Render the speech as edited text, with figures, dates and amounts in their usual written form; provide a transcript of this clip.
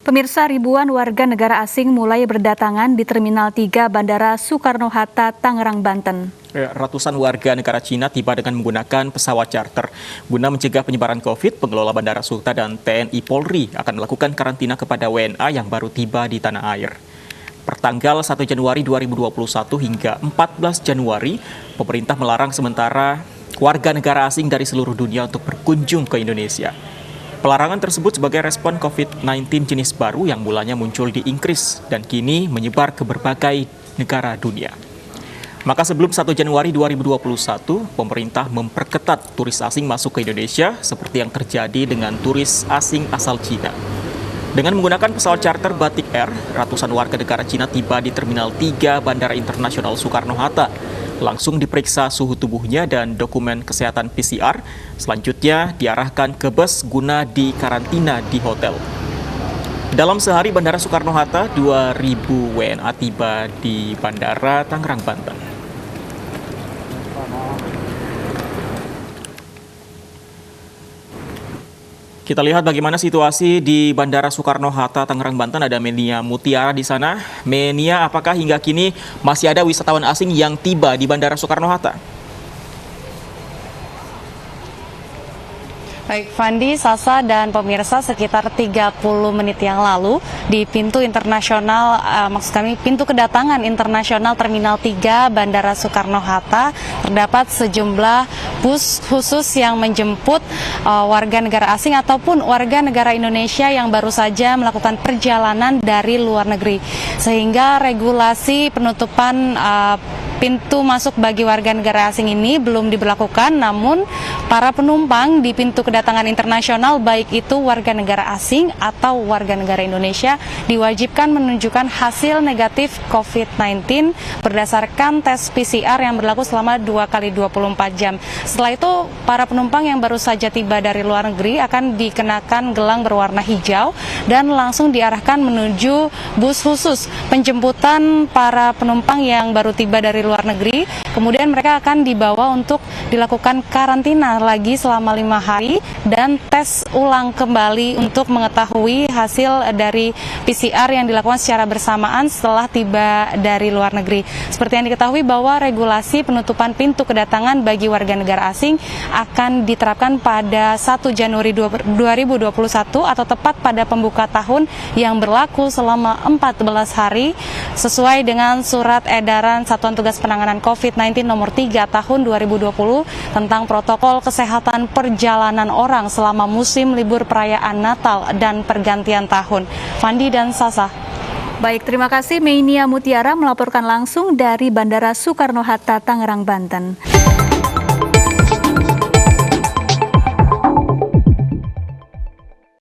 Pemirsa, ribuan warga negara asing mulai berdatangan di Terminal 3 Bandara Soekarno-Hatta, Tangerang, Banten. Ratusan warga negara Cina tiba dengan menggunakan pesawat charter. Guna mencegah penyebaran COVID, pengelola Bandara Suta dan TNI Polri akan melakukan karantina kepada WNA yang baru tiba di tanah air. Pertanggal 1 Januari 2021 hingga 14 Januari, pemerintah melarang sementara warga negara asing dari seluruh dunia untuk berkunjung ke Indonesia. Pelarangan tersebut sebagai respon COVID-19 jenis baru yang mulanya muncul di Inggris dan kini menyebar ke berbagai negara dunia. Maka sebelum 1 Januari 2021, pemerintah memperketat turis asing masuk ke Indonesia seperti yang terjadi dengan turis asing asal Cina. Dengan menggunakan pesawat charter Batik Air, ratusan warga negara Cina tiba di Terminal 3 Bandara Internasional Soekarno-Hatta. Langsung diperiksa suhu tubuhnya dan dokumen kesehatan PCR. Selanjutnya diarahkan ke bus guna dikarantina di hotel. Dalam sehari Bandara Soekarno-Hatta, 2.000 WNA tiba di Bandara Tangerang, Banten. Kita lihat bagaimana situasi di Bandara Soekarno-Hatta, Tangerang, Banten. Ada Menia Mutiara di sana. Menia, apakah hingga kini masih ada wisatawan asing yang tiba di Bandara Soekarno-Hatta? Baik, Fandi, Sasa, dan pemirsa, sekitar 30 menit yang lalu di pintu internasional, maksud kami pintu kedatangan internasional Terminal 3 Bandara Soekarno-Hatta, terdapat sejumlah bus khusus yang menjemput warga negara asing ataupun warga negara Indonesia yang baru saja melakukan perjalanan dari luar negeri. Sehingga regulasi penutupan pintu masuk bagi warga negara asing ini belum diberlakukan, namun para penumpang di pintu kedatangan internasional, baik itu warga negara asing atau warga negara Indonesia, diwajibkan menunjukkan hasil negatif COVID-19 berdasarkan tes PCR yang berlaku selama 2 kali 24 jam. Setelah itu, para penumpang yang baru saja tiba dari luar negeri akan dikenakan gelang berwarna hijau dan langsung diarahkan menuju bus khusus penjemputan para penumpang yang baru tiba dari luar negeri. Kemudian mereka akan dibawa untuk dilakukan karantina lagi selama 5 hari dan tes ulang kembali untuk mengetahui hasil dari PCR yang dilakukan secara bersamaan setelah tiba dari luar negeri. Seperti yang diketahui bahwa regulasi penutupan pintu kedatangan bagi warga negara asing akan diterapkan pada 1 Januari 2021 atau tepat pada pembuka tahun yang berlaku selama 14 hari sesuai dengan surat edaran Satuan Tugas Penanganan COVID-19 nomor 3 tahun 2020 tentang protokol kesehatan perjalanan orang selama musim libur perayaan Natal dan pergantian tahun. Fandi dan Sasa. Baik, terima kasih Menia Mutiara melaporkan langsung dari Bandara Soekarno-Hatta, Tangerang, Banten.